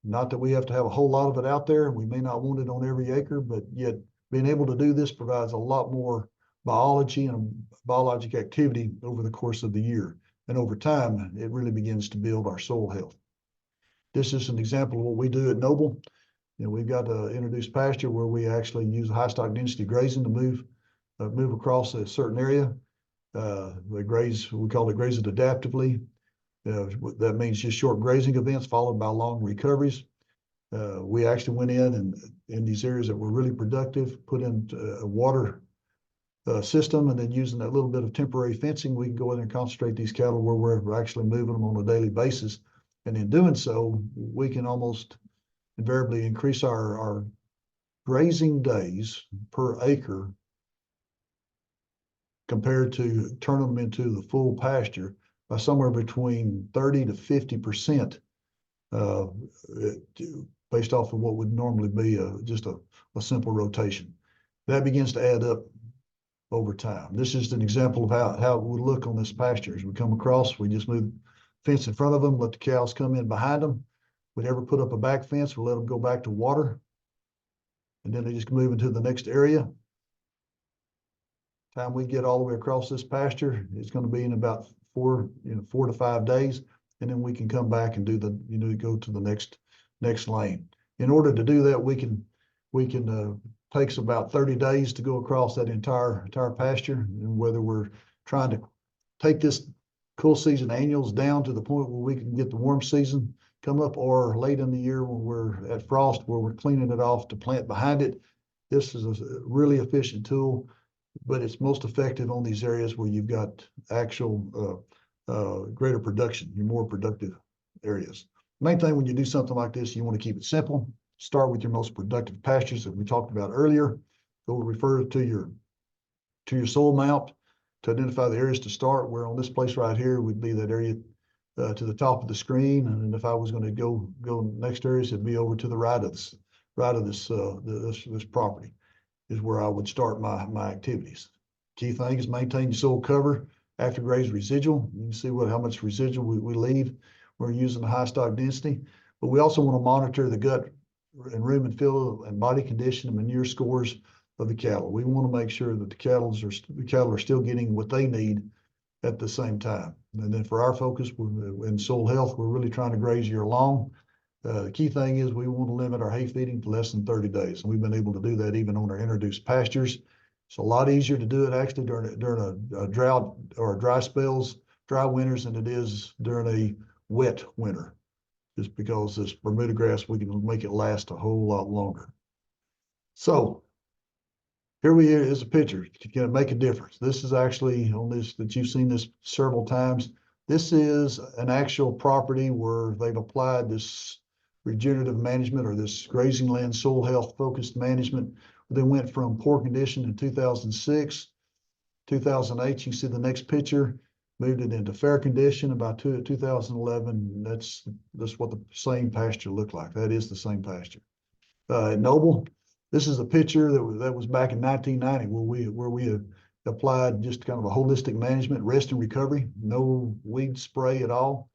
Not that we have to have a whole lot of it out there, and we may not want it on every acre, but yet being able to do this provides a lot more biology and biologic activity over the course of the year. And over time, it really begins to build our soil health. This is an example of what we do at Noble. we've got introduced pasture where we actually use high stock density grazing to move across a certain area. They graze, we call it grazing adaptively. That means just short grazing events followed by long recoveries. We actually went in and in these areas that were really productive, put in a water system, and then using that little bit of temporary fencing, we can go in and concentrate these cattle where we're actually moving them on a daily basis. And in doing so, we can almost invariably increase our grazing days per acre compared to turn them into the full pasture by somewhere between 30 to 50%, based off of what would normally be just a simple rotation. That begins to add up over time. This is an example of how it would look on this pasture. As we come across, we just move fence in front of them, let the cows come in behind them. We never put up a back fence. We let them go back to water. And then they just move into the next area. Time we get all the way across this pasture, it's going to be in about 4 to 5 days. And then we can come back and do go to the next lane. In order to do that, we can takes about 30 days to go across that entire pasture. And whether we're trying to take this cool season annuals down to the point where we can get the warm season come up, or late in the year when we're at frost, where we're cleaning it off to plant behind it. This is a really efficient tool, but it's most effective on these areas where you've got actual greater production, your more productive areas. Main thing when you do something like this, you want to keep it simple. Start with your most productive pastures that we talked about earlier. Go refer to your soil map to identify the areas to start, where on this place right here would be that area to the top of the screen. And if I was going to go next areas, it'd be over to the right of this property is where I would start my activities. Key thing is maintain soil cover after graze residual. You can see how much residual we leave. We're using the high stock density, but we also want to monitor the gut and rumen and fill and body condition and manure scores of the cattle. We want to make sure that the cattle are still getting what they need at the same time. And then for our focus in soil health, we're really trying to graze year long. The key thing is we want to limit our hay feeding to less than 30 days. And we've been able to do that even on our introduced pastures. It's a lot easier to do it actually during a drought or dry spells, dry winters, than it is during a wet winter, just because this Bermuda grass, we can make it last a whole lot longer. So here is a picture. Can it make a difference? This is actually on this, that you've seen this several times. This is an actual property where they've applied this regenerative management, or this grazing land soil health focused management. They went from poor condition in 2006, 2008. You see the next picture, moved it into fair condition about 2011. That's what the same pasture looked like. That is the same pasture. At Noble, this is a picture that was back in 1990 where we applied just kind of a holistic management, rest and recovery, no weed spray at all.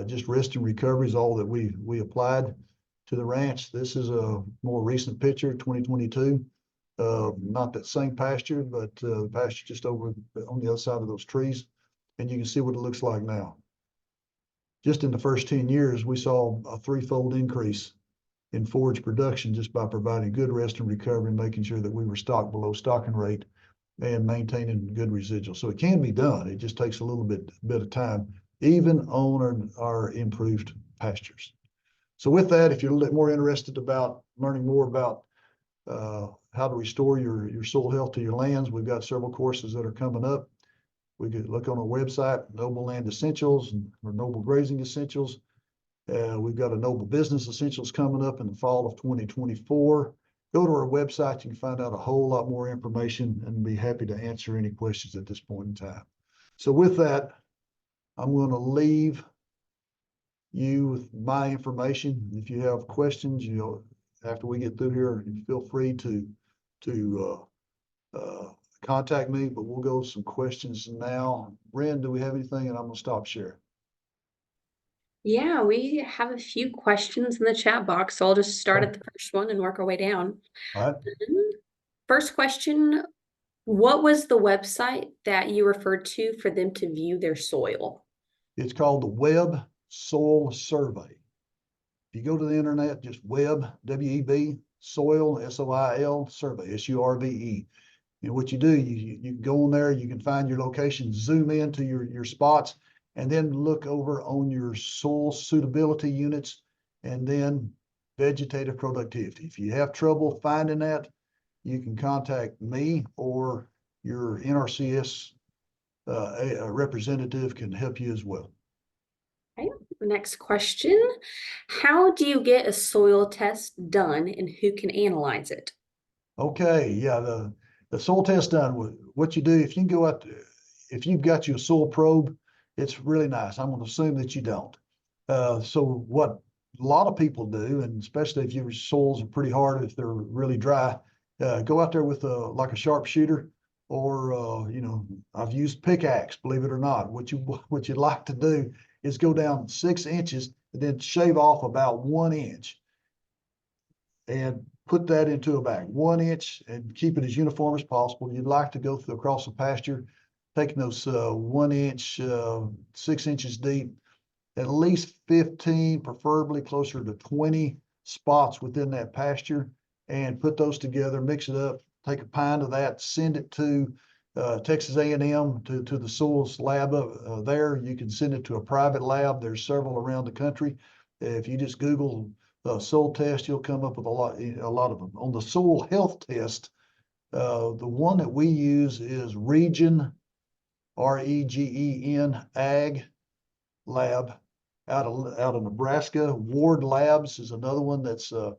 Just rest and recovery is all that we applied to the ranch. This is a more recent picture, 2022. Not that same pasture, but the pasture just over on the other side of those trees. And you can see what it looks like now. Just in the first 10 years, we saw a 3-fold increase in forage production just by providing good rest and recovery, and making sure that we were stocked below stocking rate and maintaining good residual. So it can be done. It just takes a little bit of time, even on our improved pastures. So with that, if you're a little bit more interested about learning more about how to restore your soil health to your lands, we've got several courses that are coming up. We could look on our website, Noble Land Essentials or Noble Grazing Essentials. We've got a Noble Business Essentials coming up in the fall of 2024. Go to our website, you can find out a whole lot more information, and be happy to answer any questions at this point in time. So with that, I'm going to leave you with my information. If you have questions, after we get through here, feel free to contact me, but we'll go with some questions now. Ren, do we have anything? And I'm going to stop sharing. Yeah, we have a few questions in the chat box, so I'll just start at the first one and work our way down. All right. First question, what was the website that you referred to for them to view their soil? It's called the Web Soil Survey. If you go to the internet, just web, W-E-B, soil, S-O-I-L, survey, S-U-R-V-E. And what you do, you can go on there, you can find your location, zoom into your spots, and then look over on your soil suitability units, and then vegetative productivity. If you have trouble finding that, you can contact me, or your NRCS a representative can help you as well. Okay, next question. How do you get a soil test done and who can analyze it? Okay, yeah, the soil test done. What you do, if you can go out, if you've got your soil probe, it's really nice. I'm going to assume that you don't. So what a lot of people do, and especially if your soils are pretty hard, if they're really dry, go out there with like a sharpshooter, or I've used pickaxe. Believe it or not, what you'd like to do is go down 6 inches and then shave off about 1 inch, and put that into a bag, 1 inch, and keep it as uniform as possible. You'd like to go through across the pasture, taking those 1 inch, 6 inches deep, at least 15, preferably closer to 20 spots within that pasture, and put those together, mix it up, take a pint of that, send it to Texas A&M, to the soils lab there. You can send it to a private lab. There's several around the country. If you just Google soil test, you'll come up with a lot of them. On the soil health test, the one that we use is Regen, REGEN Ag Lab out of Nebraska. Ward Labs is another one that's I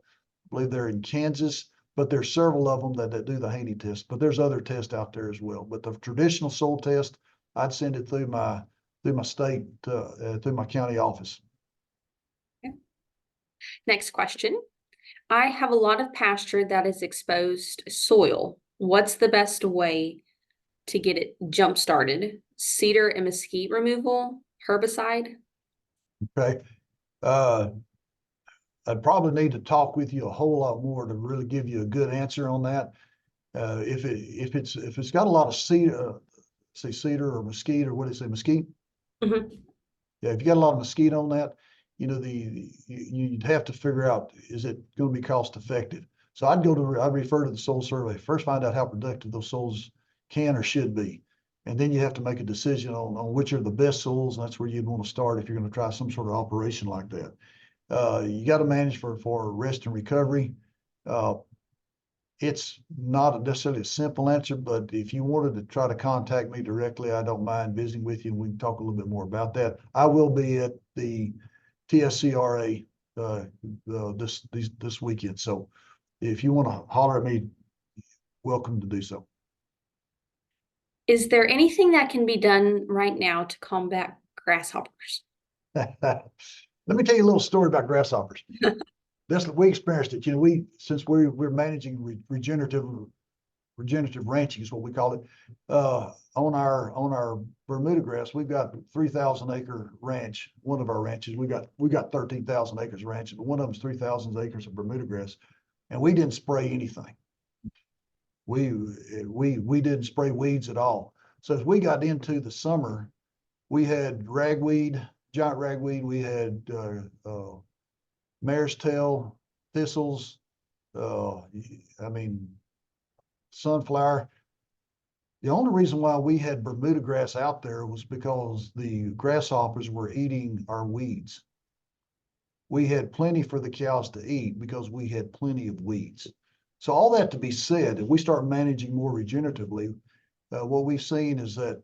believe they're in Kansas, but there's several of them that do the Haney test. But there's other tests out there as well. But the traditional soil test, I'd send it through my state, through my county office. Okay. Next question. I have a lot of pasture that is exposed soil. What's the best way to get it jump started? Cedar and mesquite removal, herbicide? Okay. I'd probably need to talk with you a whole lot more to really give you a good answer on that. If it's got a lot of cedar, say cedar or mesquite, or what do you say, mesquite? Mhm. Yeah, if you got a lot of mesquite on that, you'd have to figure out, is it going to be cost effective? So I'd refer to the soil survey. First, find out how productive those soils can or should be. And then you have to make a decision on which are the best soils, and that's where you'd want to start if you're going to try some sort of operation like that. You got to manage for rest and recovery. It's not necessarily a simple answer, but if you wanted to try to contact me directly, I don't mind visiting with you, and we can talk a little bit more about that. I will be at the TSCRA this weekend, so if you want to holler at me, welcome to do so. Is there anything that can be done right now to combat grasshoppers? Let me tell you a little story about grasshoppers. We experienced it. Since we're managing regenerative ranching is what we call it. On our Bermuda grass, we've got 3,000 acre ranch. One of our ranches, we got 13,000 acres of ranches, but one of them's 3,000 acres of Bermuda grass, and we didn't spray anything. We didn't spray weeds at all. So as we got into the summer, we had ragweed, giant ragweed. We had mare's tail, thistles, sunflower. The only reason why we had Bermuda grass out there was because the grasshoppers were eating our weeds. We had plenty for the cows to eat because we had plenty of weeds. So all that to be said, if we start managing more regeneratively, what we've seen is that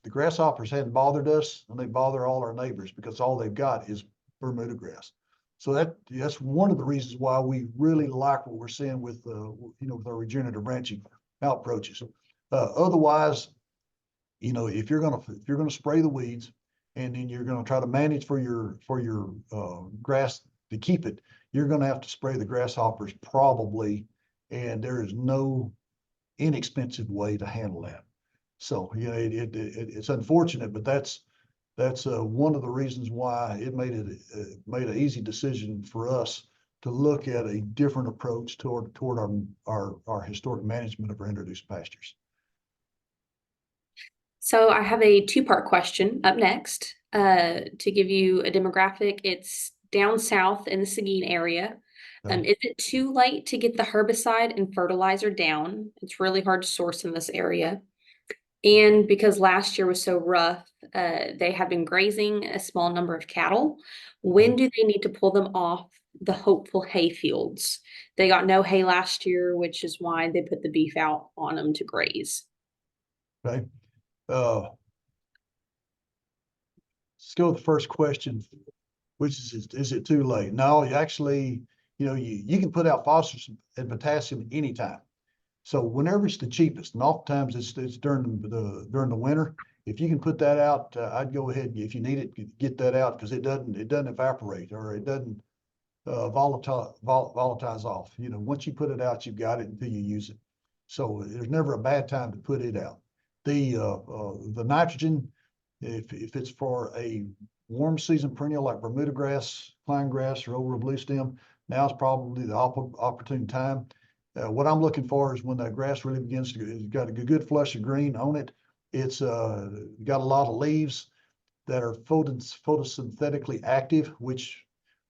the grasshoppers hadn't bothered us, and they bother all our neighbors because all they've got is Bermuda grass. So that's one of the reasons why we really like what we're seeing with with our regenerative ranching approaches. Otherwise, if you're gonna spray the weeds, and then you're gonna try to manage for your grass to keep it, you're gonna have to spray the grasshoppers probably, and there is no inexpensive way to handle that. So it's unfortunate, but that's one of the reasons why it made an easy decision for us to look at a different approach toward our historic management of our introduced pastures. So I have a two-part question up next. To give you a demographic, it's down south in the Seguin area. Okay. Is it too late to get the herbicide and fertilizer down? It's really hard to source in this area. And because last year was so rough, they have been grazing a small number of cattle. When do they need to pull them off the hopeful hay fields? They got no hay last year, which is why they put the beef out on them to graze. Okay. Uh, let's go with the first question, which is it too late? No, you actually, you can put out phosphorus and potassium anytime. So whenever it's the cheapest, and oftentimes it's during the winter. If you can put that out, I'd go ahead, if you need it, get that out, because it doesn't evaporate, or it doesn't volatilize off. Once you put it out, you've got it until you use it. So there's never a bad time to put it out. The nitrogen, if it's for a warm season perennial like Bermuda grass, pine grass, or over blue stem, now's probably the opportune time. What I'm looking for is when that grass really begins to, it's got a good flush of green on it. It's got a lot of leaves that are photosynthetically active, which,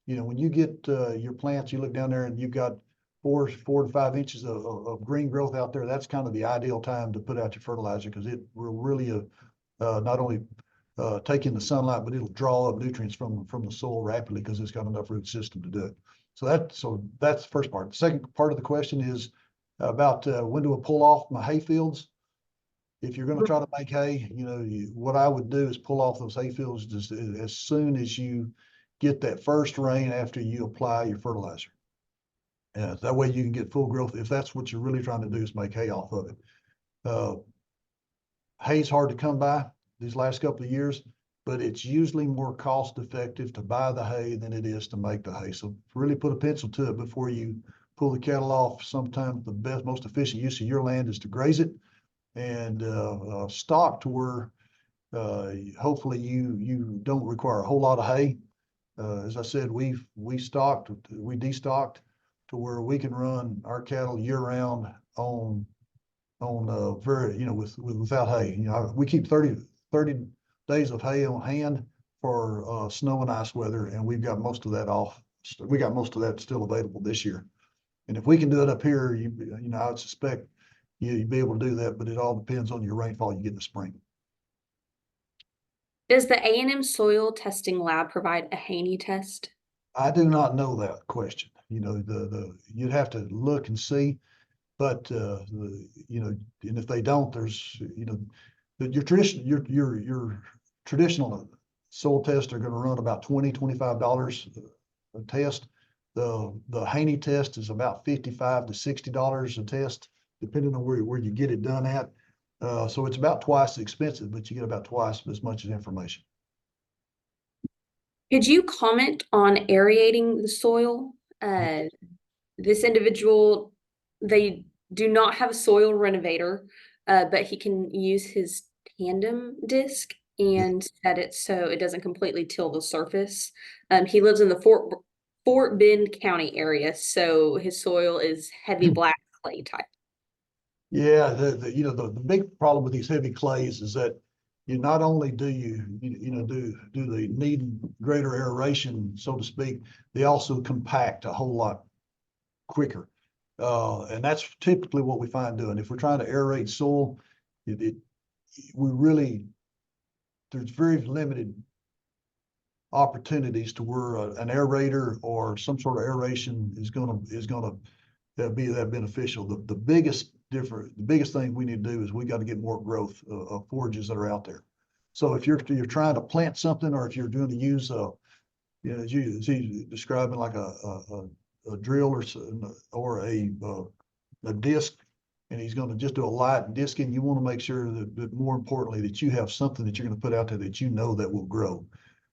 when you get your plants, you look down there and you've got 4 to 5 inches of green growth out there. That's kind of the ideal time to put out your fertilizer, because it will really not only take in the sunlight, but it'll draw up nutrients from the soil rapidly, because it's got enough root system to do it. So that's the first part. The second part of the question is about when do I pull off my hay fields? If you're going to try to make hay, what I would do is pull off those hay fields just as soon as you get that first rain after you apply your fertilizer. That way you can get full growth, if that's what you're really trying to do, is make hay off of it. Hay's hard to come by these last couple of years, but it's usually more cost effective to buy the hay than it is to make the hay. So really put a pencil to it before you pull the cattle off. Sometimes the most efficient use of your land is to graze it and stock to where hopefully you don't require a whole lot of hay. As I said, we destocked to where we can run our cattle year round on very, without hay. We keep 30 days of hay on hand for snow and ice weather, and we've got most of that off. We got most of that still available this year. And if we can do it up here, I would suspect you'd be able to do that, but it all depends on your rainfall you get in the spring. Does the A&M soil testing lab provide a Haney test? I do not know that question. You'd have to look and see, but and if they don't, there's your traditional soil tests are going to run about $20-25 a test. The Haney test is about $55 to $60 a test, depending on where you get it done at. So it's about twice as expensive, but you get about twice as much information. Could you comment on aerating the soil? This individual, they do not have a soil renovator, but he can use his tandem disc and set it so it doesn't completely till the surface. He lives in the Fort Bend County area, so his soil is heavy black clay type. Yeah, the big problem with these heavy clays is that you not only do they need greater aeration, so to speak, they also compact a whole lot quicker. And that's typically what we find doing. If we're trying to aerate soil, there's very limited opportunities to where an aerator or some sort of aeration is gonna be that beneficial. The biggest thing we need to do is we got to get more growth of forages that are out there. So if you're trying to plant something, or if you're doing to use as you describing like a drill or a disc, and he's going to just do a light disking, you want to make sure that more importantly that you have something that you're going to put out there that that will grow.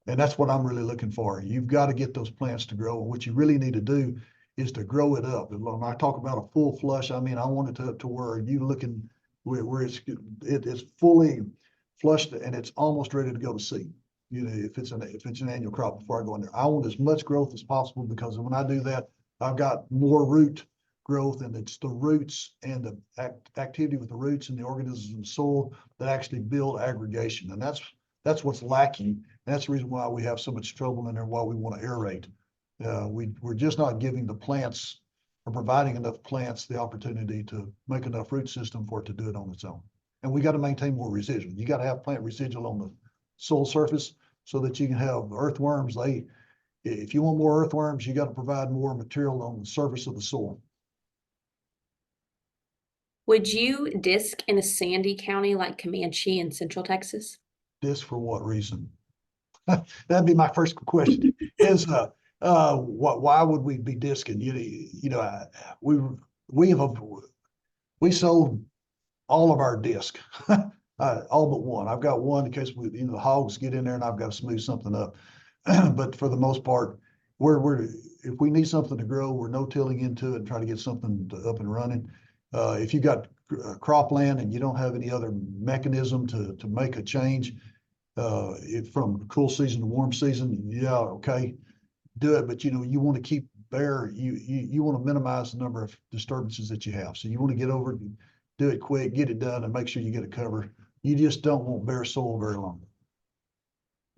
And that's what I'm really looking for. You've got to get those plants to grow. And what you really need to do is to grow it up. And when I talk about a full flush, I mean, I want it to where you looking where it's fully flushed and it's almost ready to go to seed. If it's an annual crop before I go in there, I want as much growth as possible, because when I do that, I've got more root growth, and it's the roots and the activity with the roots and the organisms in the soil that actually build aggregation. And that's That's what's lacking. And that's the reason why we have so much trouble in there, why we want to aerate. We're just not giving the plants or providing enough plants the opportunity to make enough root system for it to do it on its own. And we got to maintain more residual. You got to have plant residual on the soil surface so that you can have earthworms. If you want more earthworms, you got to provide more material on the surface of the soil. Would you disc in a sandy county like Comanche in Central Texas? This for what reason? That'd be my first question. Is why would we be disking? We sold all of our disc, all but one. I've got one in case the hogs get in there and I've got to smooth something up. But for the most part, if we need something to grow, we're no-tilling into it and try to get something up and running. If you got cropland and you don't have any other mechanism to make a change, from cool season to warm season, yeah, okay, do it. But you want to keep bare. You want to minimize the number of disturbances that you have. So you want to get over it, do it quick, get it done, and make sure you get it covered. You just don't want bare soil very long.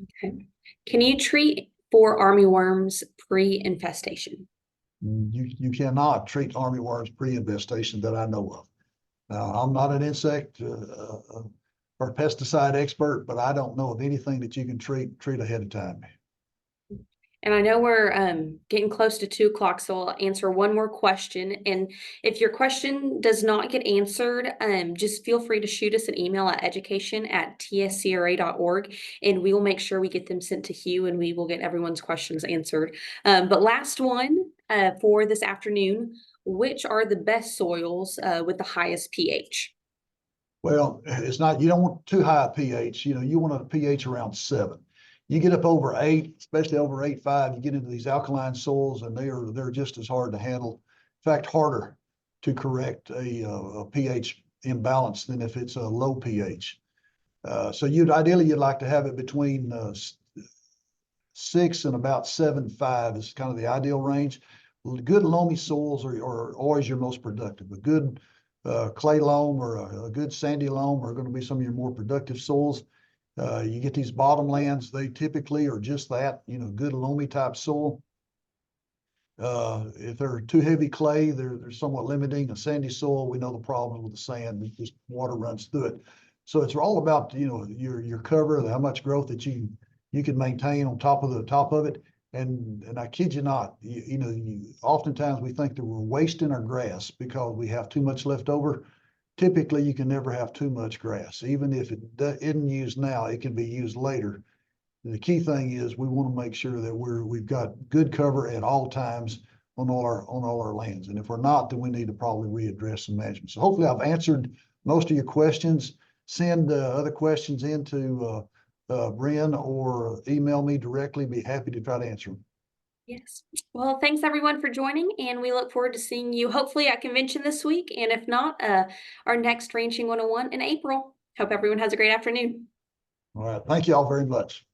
Okay. Can you treat for armyworms pre-infestation? You cannot treat armyworms pre-infestation that I know of. Now, I'm not an insect or pesticide expert, but I don't know of anything that you can treat ahead of time. And I know we're getting close to 2 o'clock, so I'll answer one more question. And if your question does not get answered, just feel free to shoot us an email at education@tscra.org, and we will make sure we get them sent to Hugh, and we will get everyone's questions answered. But last one for this afternoon, which are the best soils with the highest pH? Well, it's not, you don't want too high a pH, you want a pH around 7. You get up over 8, especially over 8.5, you get into these alkaline soils and they're just as hard to handle. In fact, harder to correct a pH imbalance than if it's a low pH. So ideally you'd like to have it between 6 and about 7.5 is kind of the ideal range. Good loamy soils are always your most productive. A good clay loam or a good sandy loam are going to be some of your more productive soils. You get these bottomlands, they typically are just that, good loamy type soil. If they're too heavy clay, they're somewhat limiting. A sandy soil, we know the problems with the sand, just water runs through it. So it's all about, your cover, how much growth that you can maintain on top of it. And I kid you not, oftentimes we think that we're wasting our grass because we have too much left over. Typically, you can never have too much grass. Even if it isn't used now, it can be used later. And the key thing is we want to make sure that we've got good cover at all times on all our lands. And if we're not, then we need to probably readdress some management. So hopefully I've answered most of your questions. Send other questions into Bryn or email me directly. Be happy to try to answer them. Yes. Well, thanks everyone for joining, and we look forward to seeing you hopefully at convention this week. And if not, our next Ranching 101 in April. Hope everyone has a great afternoon. All right. Thank you all very much.